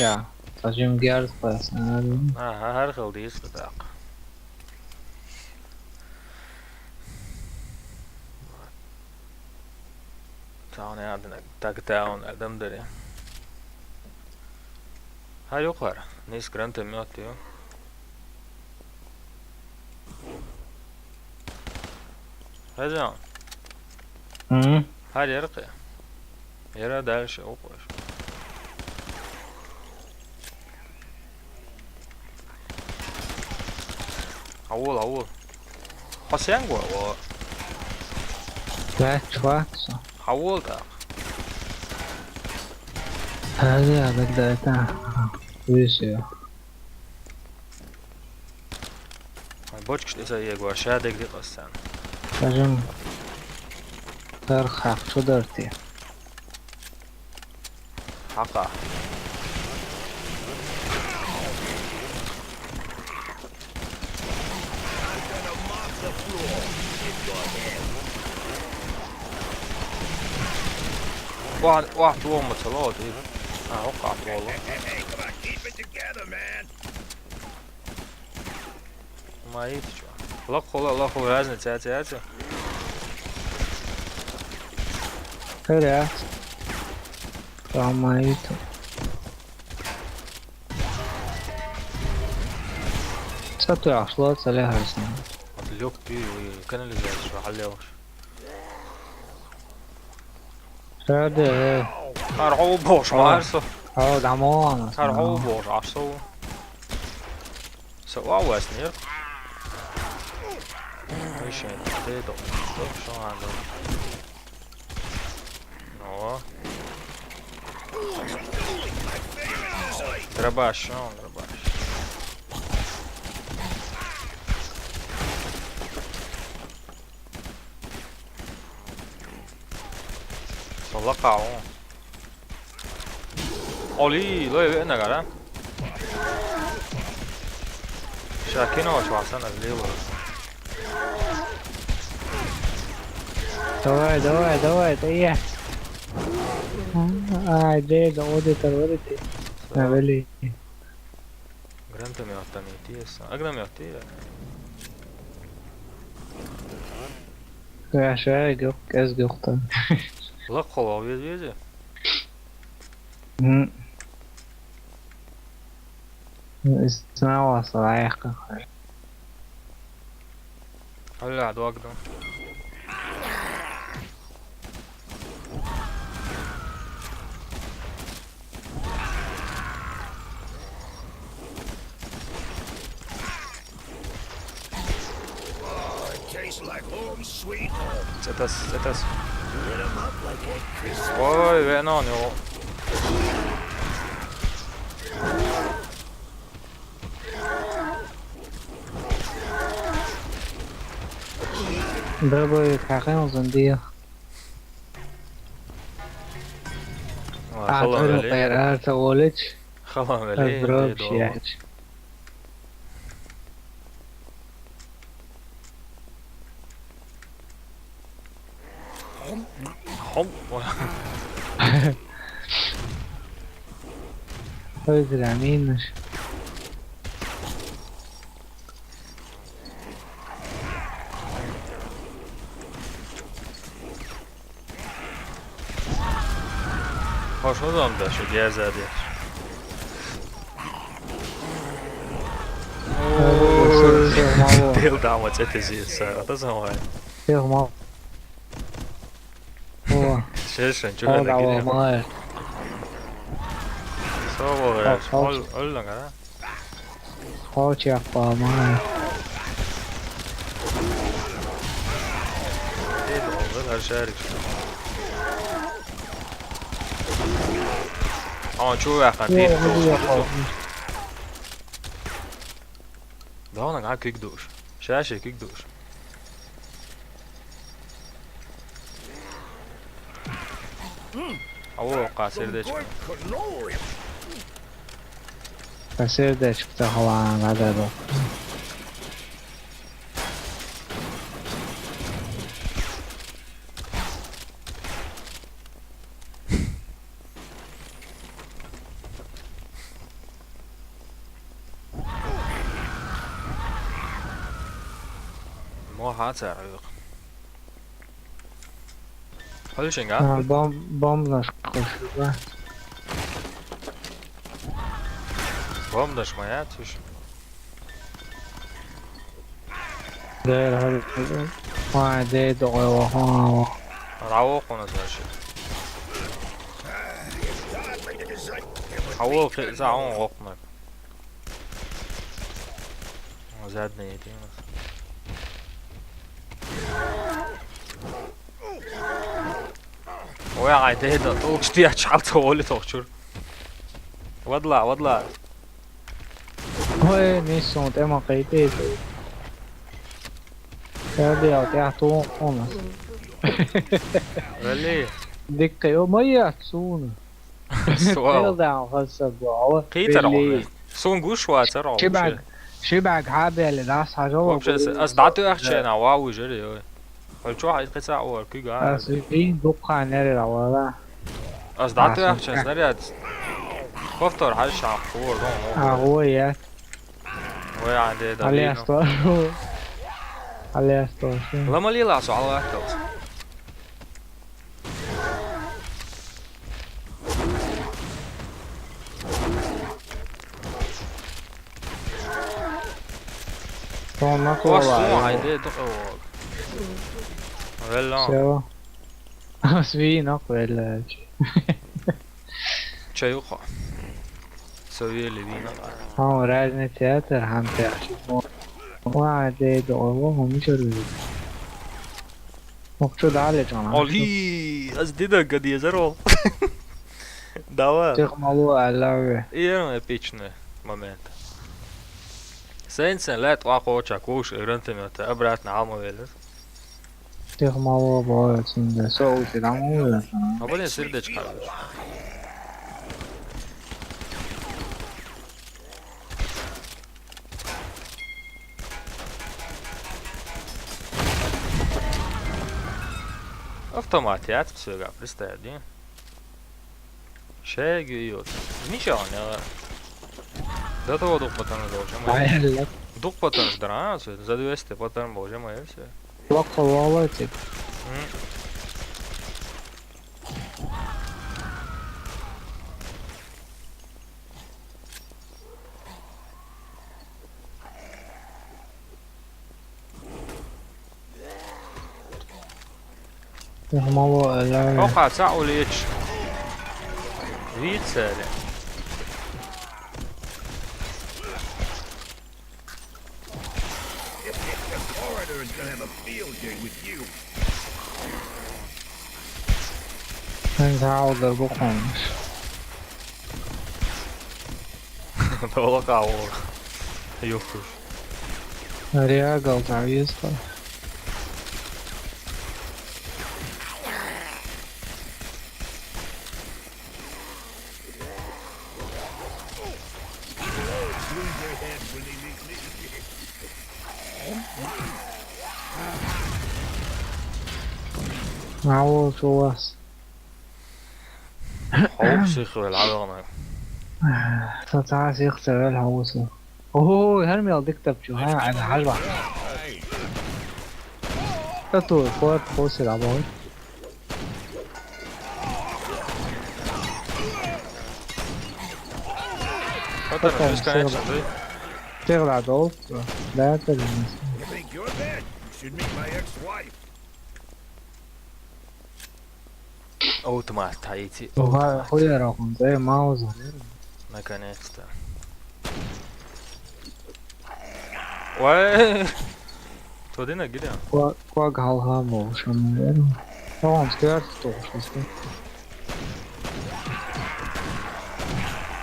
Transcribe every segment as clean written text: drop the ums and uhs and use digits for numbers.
ya. Saçım gerz koyasın. Ha, her xil deysiz buyoq. Tağını adına takıtağın adamdır ya. Ha yok var. Neyse granatomет diyor. Hocam. Hı? Her yere kıy. Yere dəlşə oxuyor. Avul. Pasyan go o. Kaç vaksa. Avul da. Hadi ya بدأتها. Uyusuyor. Boçk işte yego aşağı degdi qassan. Saçım. Hak şu dörtü. Haqa. واحد وهم صلاة تقريبا وقعت والله ما يتشو لقوا لازم تاتي Öyle. Tamam ayıp. Satıyor asla salih arasında. اللوك دي كان اللي زي شو حليوش Hadi. هرعوب بوش عارسو Hadi aman. هرعوب بوش عارسو سواء واسنير ايش تيدو شو عنده نو Grabash. Solakao. Oli, lo je jedna gara. Šakinovač vasan razlijevo. Давай, да я. Ай, деда, odite. Ne veli. Granatometa tiesa. Agnatometa ya. Ya şey yok, ez yoktan. La kova vezi. Hı. İsna vasa ayakta. Hala do agdam. Zetas. Oj, venon jo. Böyle kakın uzun diyor. Atıyorum kayararsa oluç. Xalam veli. Öldürüp bir şey yaç. Hop. Öldüreminmiş. Hoş oldu da şu diğer zadi. Deel damage etezi sa. Da zaman. Yok mal. O. Şeşen çok O öyle da o gidiyor. mal. Sağ ol. Öldün ha. Hoç yapma mal. İyi de oldu her şey erik. Ama çoğu yakın değil. Да он как душ. Шаши как душ. Ау qasirde çıktı. Kasir çıktı havan kadar o. ما هاتر يق Hölshinga? Bombnasz koszulę. Bomdaş mı ya? Tuş. Değil. Vay değil o. Ravo konusu her şey. Hava kıza on okmak. Zed ne yediğimiz. ويا عاد هيدا طوق شتي شعلت هولي توشر واطلع Ôi, nè xong em mà cái tê. Cái điều cái tu on. ولي Dik cái mới à sun. Heel سواو daar was bouwen. قيتر عمري سون قوش واتر عمري شبعك عابل das حاجة. وبشس أصدعتو أخشى أنا واو جري قلت شو عايز قصة أول كي قاعد أصدقين دقة نرى ولا. أصدعتو أخشى سنريد كفتر حاجة عم فور هو يا. ويا عندي عليه دابينو استوى. عليه استوى. لما لي لاسو على واحد Sonra واسو kolay. عندي دقة ولا Все. Svino quella. شيوخة سوي اللي بينا هم راجع تياتر هم تياتر. وعده دعوة هم يشرب. مقصود على جانا. أولي أزديدا قد يزرو دعوة تخملوا على. إيه إبيشنا момент Sen لا توقع تشاكوش إرنت مت أبرات نعمة ويلس تخملوا بايت سند سووا تدعموا. ما بدي يصير دش كارش автоматият сега представи şey geliyor nişan ya до того дух потом должен Ayarlar. дух потом драться за 200 потом можем и все Bakıvalı tip. تخملوا على. توقع ساعة ليش فيت سالي Orator is gonna have a field day with you. Sen تعود بخونش. توقع هو يخرج ريا قلت عيسى. Lose their heads when they meet me. معه شواس. حوب شيخ العالم ستعرف يختار الهوسة. اوه هرمي يضيك تبجو هاي على حلوة. تطور فوق خوصي العبوي. فترة مش كانت تغلع دولت. لا تلمس. You think you're bad? You should meet my ex-wife. اوتومات هايتي وهاي خويا رقم زي ماوز. ما كانت وای تودينا جدا Quag halha motion. Waarom skeert het toch?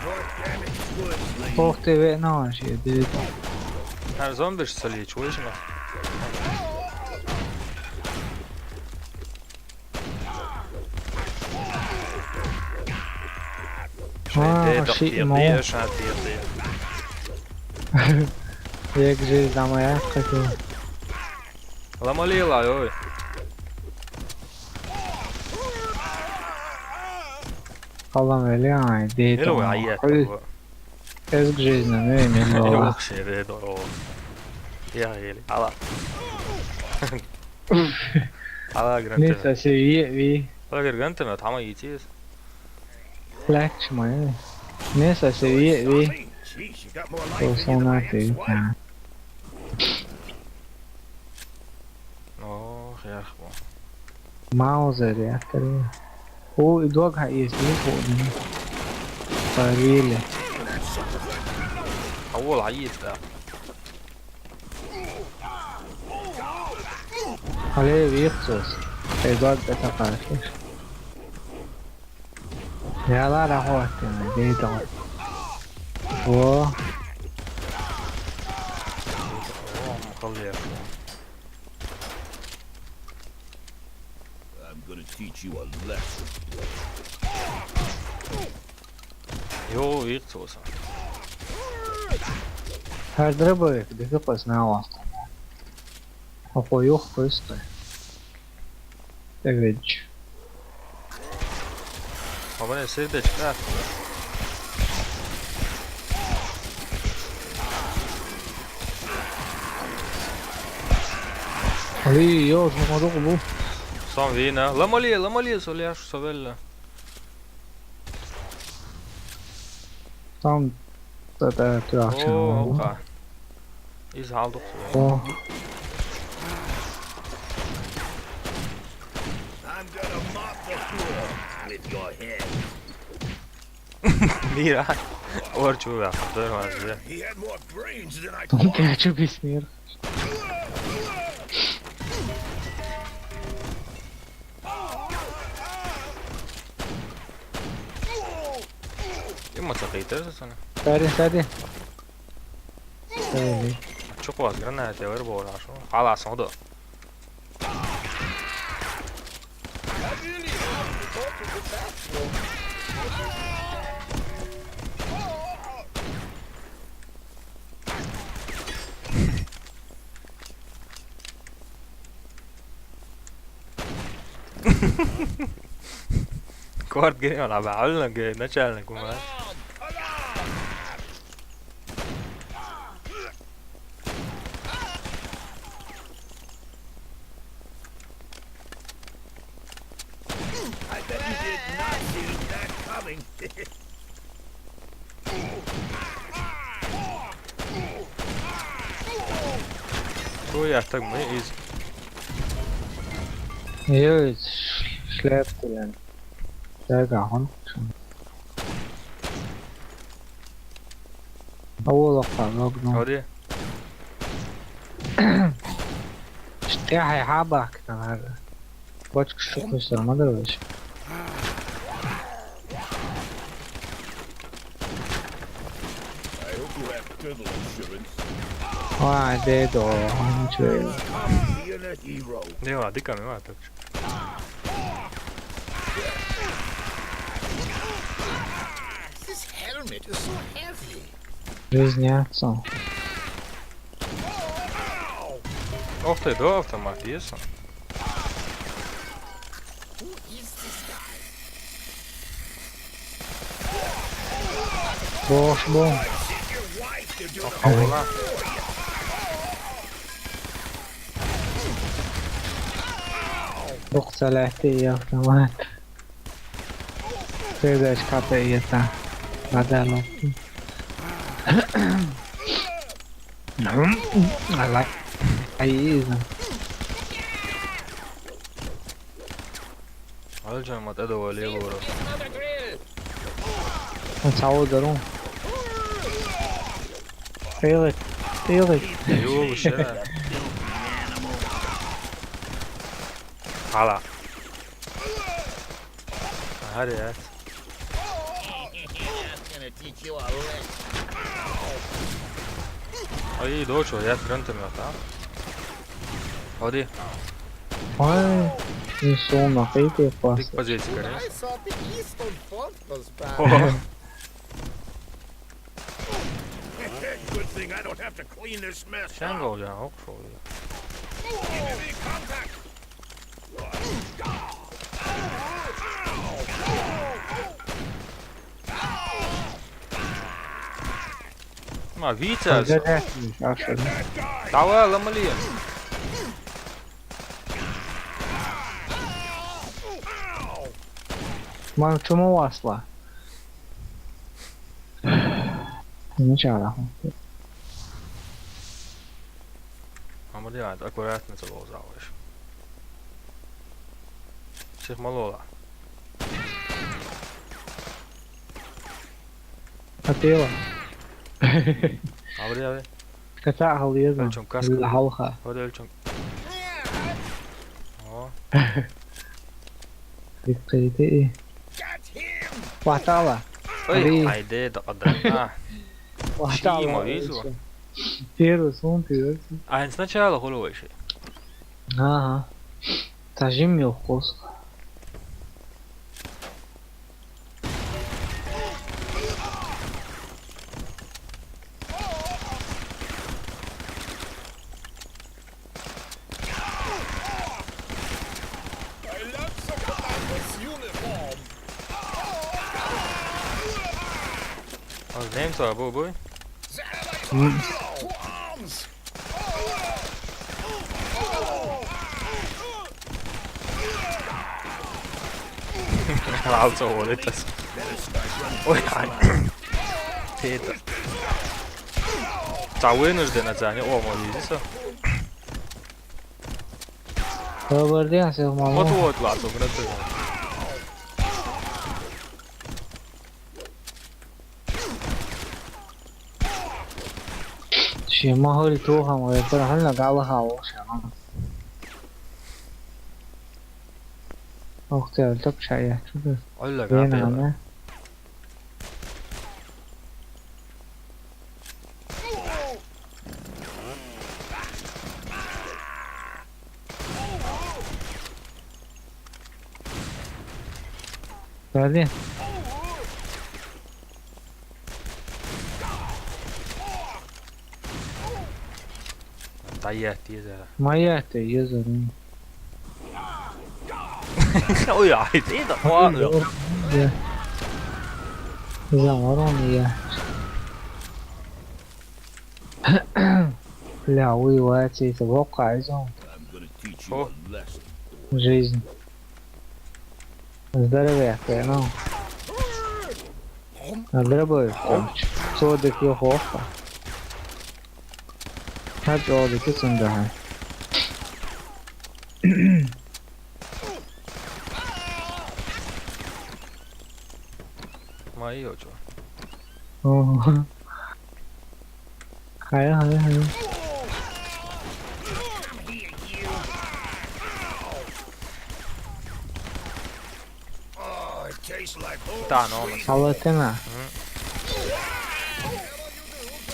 More damaged wood, Lane. Volg TV nou als je dit. هر زومبيش سليش ويش ما شيء مو. Jak żyć na moje to. لما ليلا يوي Allah öyle ay değil. هلو عيات Ez żyć na mnie هلو nie. خشي بيدو يا غيلي على Alla grinte Nessa se vi Alla grinte med ta meg i flex mano. Nessa se vi Sorry. Jeez, you got more life tô in só you than na my ex-wife. Åh, ja, gewoon. Mauser ja ترى هو يدوق يسميه فوق طويلة أول عيط ده. عليه بيخصص يدوق تقاشش يا لا لا هو دي دور و Åh, مخلي يا أخوان. I'm gonna teach you a lesson. Jo, virtuosa. Her drăbăie, de că păsneau asta. Apoi eu ăsta. Te vezi. Har man sett det klart? Ali, eu nu mă duc cu bu. Sam vinner. Lad mig lige, så lærer så vel. Tam da tu akşam. Åh, okay. Is halvt op. O, I'm gonna mop the floor with your head. Mira. Orice ura, dă-i mai zi. He had more brains than I nu thought. te ce bismir. Ima să te să ne. Sari. Sari. Ce cu azi granate, ori bă, așa. Ala, să mă dă. Kort grej ona bavlna grej, načelnik ima. I bet you did not see that coming. Tu ești tak mă, iz. Eu îți schleppte den. Hon. أول قرار Hadi. Știa hai haba că n-are. Poți că știu că să mă dăvăși. I hope you have dental insurance. Hai de două, nici eu. I'm being a hero. Ne va, dika mi va tak. This helmet is so heavy. Жизняца. Ох ти, до автомат є сам. Who is this guy? Boş bom. Send your wife to do it. Havla. Çok salahti yaptım. Tövbe kapıyı yata. Badalo. Allah. Ay, Alacağım at da valiye bu ara. نتعود روم. Felix. Yo bu şey. Hala. Hadi ya. gonna teach you a lesson. Ay dočo, ja krntem ja tam. Hodi, Ay, insomma, fake dik pasta. poziciji kare. I thought the Eastern Front was bad. Oh, Good thing I don't have to clean this mess sen up. olacağım, ok oluyor. Enemy contact. Ma vices. Güzel etmiş aslında. Tava lămălie. ما شو واصلة مش عارف عمري قاعد اكورات مثل اوزع وش شيخ مالولا هتيوه عمري هذا كتاع هاليزم الشم كاسكو الحلقة هذا الشم دقيقة ايه Got him! واحتالا اي هايدي تقدرنا واحتالا شي مويزو تيروسون تيروسون انت نشال خلو شيء ها تجمع يخص I love Sokolakis uniform! How's name so ابو boy To arms! عاوز صورت بس اوي هاي تيتا تعوينش دنا زاني او ما يجيسا خبردی هستی ما ماما تو اطلع تو بنت شي ما هو اللي توها ما يقدر هلا قالها وشان اختي قلتك شيء شوف علق وين عطيه انا بعدين طيات يا ما ياتي يزن اوي عيد ايه ده واقع زمرون يا لا وي واتي توقع عزهم I'm gonna teach Oh. a lesson. жизнь здоровья ну здоровье صودك يخوفه هاد عودي كسندها ما يوجو هيا هيا هيا Oh, it tastes like home. بتاع نوم حولتنا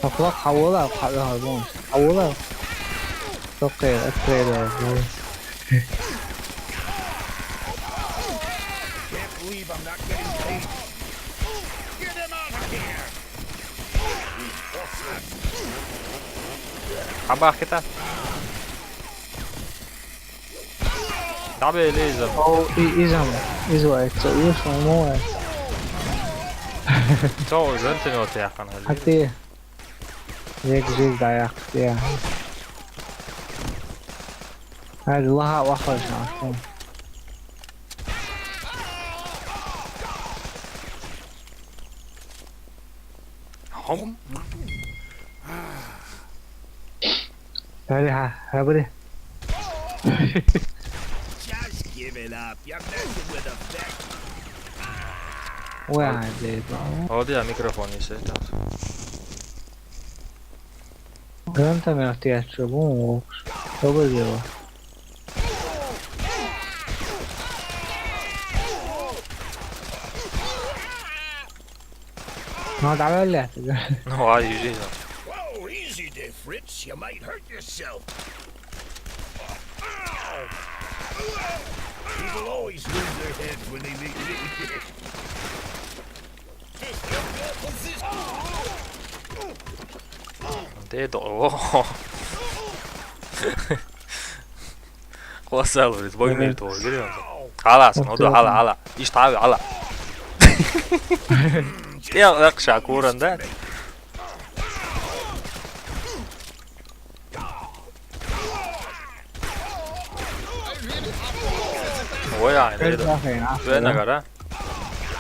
أخلاق حولها وحقها هربون حولها تقي أكريدة Can't believe I'm not getting paid. Get him out of here! حبا كده تعبي ليزر أو إذا تسويش مو تو زنت نوت يا خان حتى هيك جيل دايق يا هذه الله وخرج عشان هم هذه هبري Just give it up. You're messing with a vet. وين زي هودي الميكروفون يسيت أنت من احتياج شبون قبل يوم ما تعمل لي هو هاي يجي Whoa, easy there, Fritz. You might hurt yourself. Ow! People always lose their heads when they make me. انت اوه وصل بوي ميتو خلاص نودو على ايش تعالى على يا اقشع كورا ده ويا يعني ده وين اقرا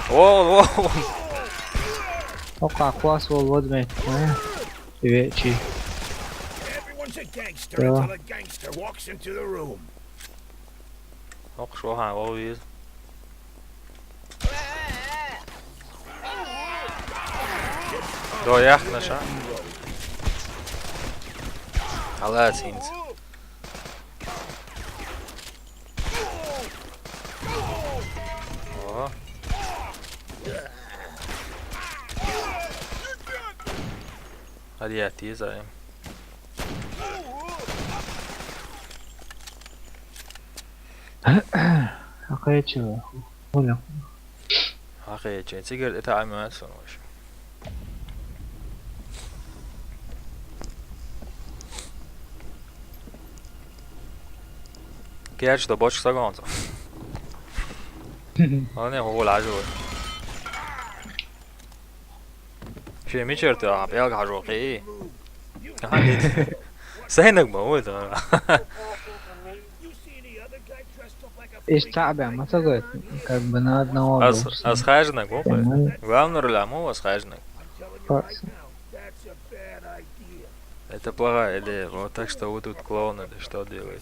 О, о, Ну как, вас вот метит, Вечи. Everyone's a gangster Yeah. until a gangster walks into the room. nog zo gaan we weer. Door jacht naar zo. Alla ziens. Oh. Hadi ya teyze. Какая чего? Понял. Akhi, sigaret تعمل سنوش. Gerçi de boş sagan. Ana هو العجوة. شو ميشرت يا بياق عجوقي. سهنك موت. You see any other guy dressed up like a ايش freak? تعب ما سقط как бы на одного أسخاجنك مو Понимаю. главное لا мو أسخاجنك. I'm telling you right now, that's a bad idea. Это плохая идея. Вот так что вы тут клоуны, да что делаете?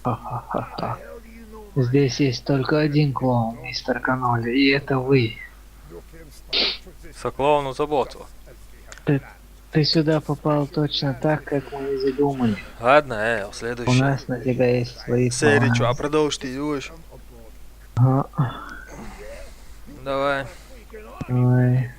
Ха-ха-ха-ха. Hell do you know Здесь есть только один клоун, мистер Каноли, и это вы. Со клоуну заботу. Ты сюда попал точно так, как мы и задумали. Ладно, У следующий. нас на тебя есть свои Серый, планы. что, а продолжишь ты идешь? Ага. Давай. Давай.